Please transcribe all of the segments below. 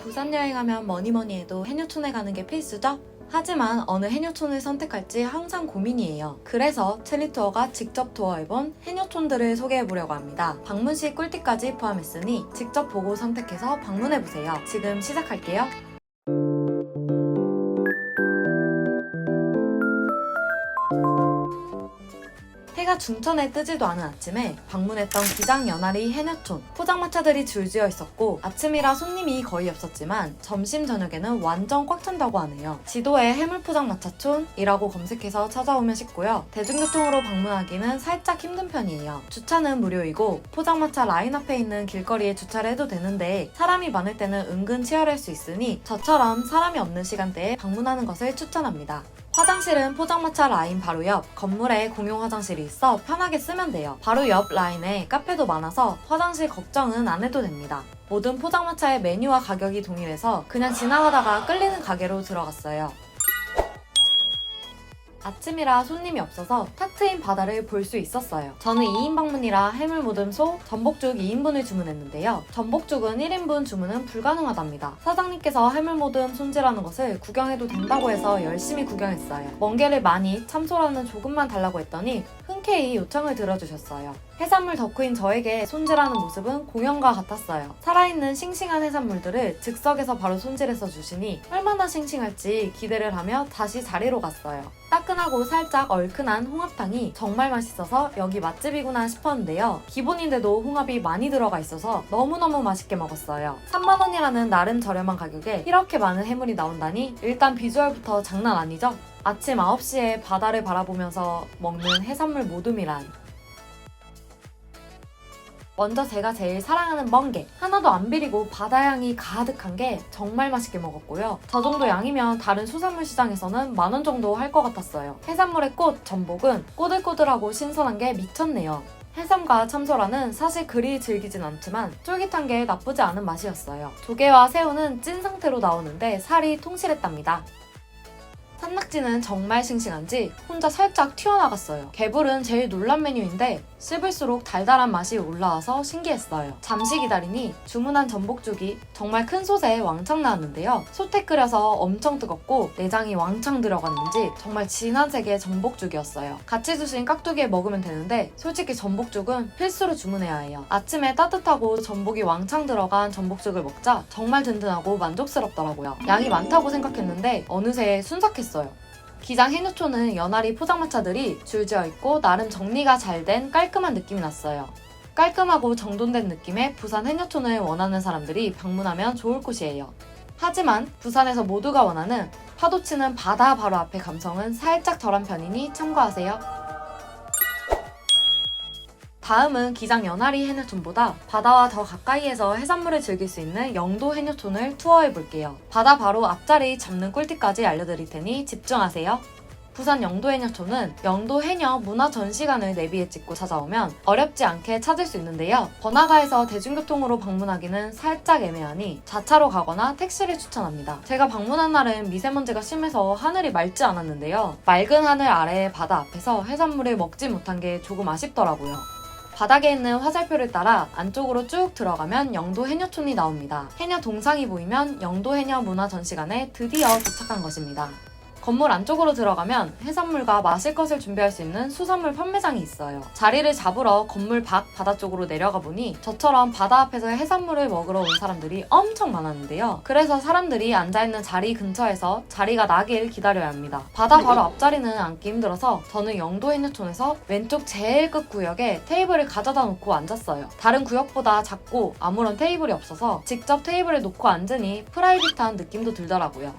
부산 여행하면 뭐니뭐니 해도 해녀촌에 가는 게 필수죠? 하지만 어느 해녀촌을 선택할지 항상 고민이에요. 그래서 첼리투어가 직접 투어해본 해녀촌들을 소개해보려고 합니다. 방문 시 꿀팁까지 포함했으니 직접 보고 선택해서 방문해보세요. 지금 시작할게요. 해가 중천에 뜨지도 않은 아침에 방문했던 기장 연아리 해녀촌. 포장마차들이 줄지어 있었고 아침이라 손님이 거의 없었지만 점심 저녁에는 완전 꽉 찬다고 하네요. 지도에 해물포장마차촌이라고 검색해서 찾아오면 쉽고요. 대중교통으로 방문하기는 살짝 힘든 편이에요. 주차는 무료이고 포장마차 라인 앞에 있는 길거리에 주차를 해도 되는데 사람이 많을 때는 은근 치열할 수 있으니 저처럼 사람이 없는 시간대에 방문하는 것을 추천합니다. 화장실은 포장마차 라인 바로 옆 건물에 공용 화장실이 있어 편하게 쓰면 돼요. 바로 옆 라인에 카페도 많아서 화장실 걱정은 안 해도 됩니다. 모든 포장마차의 메뉴와 가격이 동일해서 그냥 지나가다가 끌리는 가게로 들어갔어요. 아침이라 손님이 없어서 탁 트인 바다를 볼 수 있었어요. 저는 2인 방문이라 해물모듬소, 전복죽 2인분을 주문했는데요. 전복죽은 1인분 주문은 불가능하답니다. 사장님께서 해물모듬 손질하는 것을 구경해도 된다고 해서 열심히 구경했어요. 멍게를 많이, 참소라는 조금만 달라고 했더니 흔쾌히 요청을 들어주셨어요. 해산물 덕후인 저에게 손질하는 모습은 공연과 같았어요. 살아있는 싱싱한 해산물들을 즉석에서 바로 손질해서 주시니 얼마나 싱싱할지 기대를 하며 다시 자리로 갔어요. 따끈하고 살짝 얼큰한 홍합탕이 정말 맛있어서 여기 맛집이구나 싶었는데요. 기본인데도 홍합이 많이 들어가 있어서 너무너무 맛있게 먹었어요. 3만원이라는 나름 저렴한 가격에 이렇게 많은 해물이 나온다니 일단 비주얼부터 장난 아니죠? 아침 9시에 바다를 바라보면서 먹는 해산물 모듬이란. 먼저 제가 제일 사랑하는 멍게. 하나도 안 비리고 바다향이 가득한 게 정말 맛있게 먹었고요. 저 정도 양이면 다른 수산물 시장에서는 10,000원 정도 할 것 같았어요. 해산물의 꽃, 전복은 꼬들꼬들하고 신선한 게 미쳤네요. 해삼과 참소라는 사실 그리 질기진 않지만 쫄깃한 게 나쁘지 않은 맛이었어요. 조개와 새우는 찐 상태로 나오는데 살이 통실했답니다. 산낙지는 정말 싱싱한지 혼자 살짝 튀어나갔어요. 개불은 제일 놀란 메뉴인데 씹을수록 달달한 맛이 올라와서 신기했어요. 잠시 기다리니 주문한 전복죽이 정말 큰 솥에 왕창 나왔는데요. 솥에 끓여서 엄청 뜨겁고 내장이 왕창 들어갔는지 정말 진한 색의 전복죽이었어요. 같이 주신 깍두기에 먹으면 되는데 솔직히 전복죽은 필수로 주문해야 해요. 아침에 따뜻하고 전복이 왕창 들어간 전복죽을 먹자 정말 든든하고 만족스럽더라고요. 양이 많다고 생각했는데 어느새 순삭했어요. 기장 해녀촌은 연아리 포장마차들이 줄지어 있고 나름 정리가 잘 된 깔끔한 느낌이 났어요. 깔끔하고 정돈된 느낌의 부산 해녀촌을 원하는 사람들이 방문하면 좋을 곳이에요. 하지만 부산에서 모두가 원하는 파도치는 바다 바로 앞의 감성은 살짝 덜한 편이니 참고하세요. 다음은 기장 연아리 해녀촌보다 바다와 더 가까이에서 해산물을 즐길 수 있는 영도 해녀촌을 투어해볼게요. 바다 바로 앞자리 잡는 꿀팁까지 알려드릴 테니 집중하세요. 부산 영도 해녀촌은 영도 해녀 문화 전시관을 내비에 찍고 찾아오면 어렵지 않게 찾을 수 있는데요. 번화가에서 대중교통으로 방문하기는 살짝 애매하니 자차로 가거나 택시를 추천합니다. 제가 방문한 날은 미세먼지가 심해서 하늘이 맑지 않았는데요. 맑은 하늘 아래의 바다 앞에서 해산물을 먹지 못한 게 조금 아쉽더라고요. 바닥에 있는 화살표를 따라 안쪽으로 쭉 들어가면 영도 해녀촌이 나옵니다. 해녀 동상이 보이면 영도 해녀 문화 전시관에 드디어 도착한 것입니다. 건물 안쪽으로 들어가면 해산물과 마실 것을 준비할 수 있는 수산물 판매장이 있어요. 자리를 잡으러 건물 밖 바다 쪽으로 내려가 보니 저처럼 바다 앞에서 해산물을 먹으러 온 사람들이 엄청 많았는데요. 그래서 사람들이 앉아있는 자리 근처에서 자리가 나길 기다려야 합니다. 바다 바로 앞자리는 앉기 힘들어서 저는 영도 해녀촌에서 왼쪽 제일 끝 구역에 테이블을 가져다 놓고 앉았어요. 다른 구역보다 작고 아무런 테이블이 없어서 직접 테이블에 놓고 앉으니 프라이빗한 느낌도 들더라고요.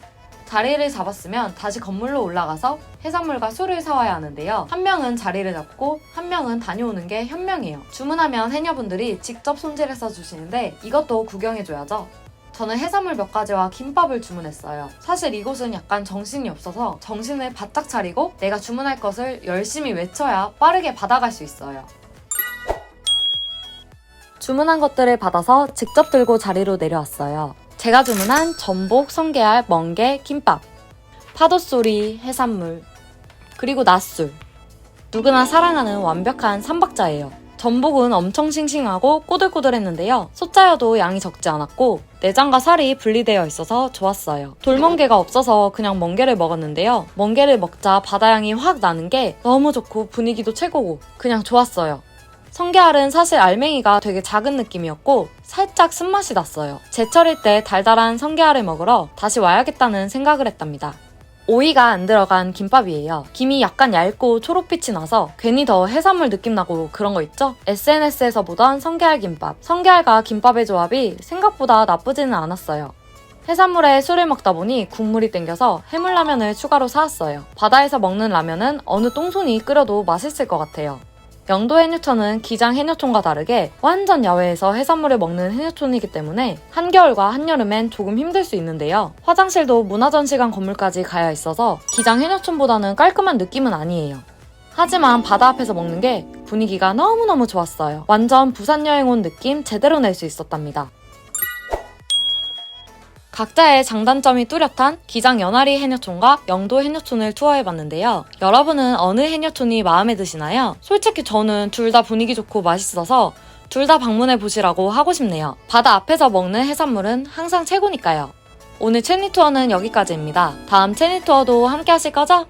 자리를 잡았으면 다시 건물로 올라가서 해산물과 술을 사와야 하는데요. 한 명은 자리를 잡고 한 명은 다녀오는 게 현명해요. 주문하면 해녀분들이 직접 손질해서 주시는데 이것도 구경해줘야죠. 저는 해산물 몇 가지와 김밥을 주문했어요. 사실 이곳은 약간 정신이 없어서 정신을 바짝 차리고 내가 주문할 것을 열심히 외쳐야 빠르게 받아갈 수 있어요. 주문한 것들을 받아서 직접 들고 자리로 내려왔어요. 제가 주문한 전복, 성게알, 멍게, 김밥, 파도소리, 해산물, 그리고 낮술. 누구나 사랑하는 완벽한 삼박자예요. 전복은 엄청 싱싱하고 꼬들꼬들했는데요. 소짜여도 양이 적지 않았고 내장과 살이 분리되어 있어서 좋았어요. 돌멍게가 없어서 그냥 멍게를 먹었는데요. 멍게를 먹자 바다향이 확 나는 게 너무 좋고 분위기도 최고고 그냥 좋았어요. 성게알은 사실 알맹이가 되게 작은 느낌이었고 살짝 쓴맛이 났어요. 제철일 때 달달한 성게알을 먹으러 다시 와야겠다는 생각을 했답니다. 오이가 안 들어간 김밥이에요. 김이 약간 얇고 초록빛이 나서 괜히 더 해산물 느낌 나고 그런 거 있죠? SNS에서 보던 성게알 김밥. 성게알과 김밥의 조합이 생각보다 나쁘지는 않았어요. 해산물에 술을 먹다 보니 국물이 땡겨서 해물라면을 추가로 사왔어요. 바다에서 먹는 라면은 어느 똥손이 끓여도 맛있을 것 같아요. 영도 해녀촌은 기장 해녀촌과 다르게 완전 야외에서 해산물을 먹는 해녀촌이기 때문에 한겨울과 한여름엔 조금 힘들 수 있는데요. 화장실도 문화전시관 건물까지 가야 있어서 기장 해녀촌보다는 깔끔한 느낌은 아니에요. 하지만 바다 앞에서 먹는 게 분위기가 너무너무 좋았어요. 완전 부산 여행 온 느낌 제대로 낼 수 있었답니다. 각자의 장단점이 뚜렷한 기장 연아리 해녀촌과 영도 해녀촌을 투어해봤는데요. 여러분은 어느 해녀촌이 마음에 드시나요? 솔직히 저는 둘 다 분위기 좋고 맛있어서 둘 다 방문해보시라고 하고 싶네요. 바다 앞에서 먹는 해산물은 항상 최고니까요. 오늘 채니 투어는 여기까지입니다. 다음 채니 투어도 함께 하실 거죠?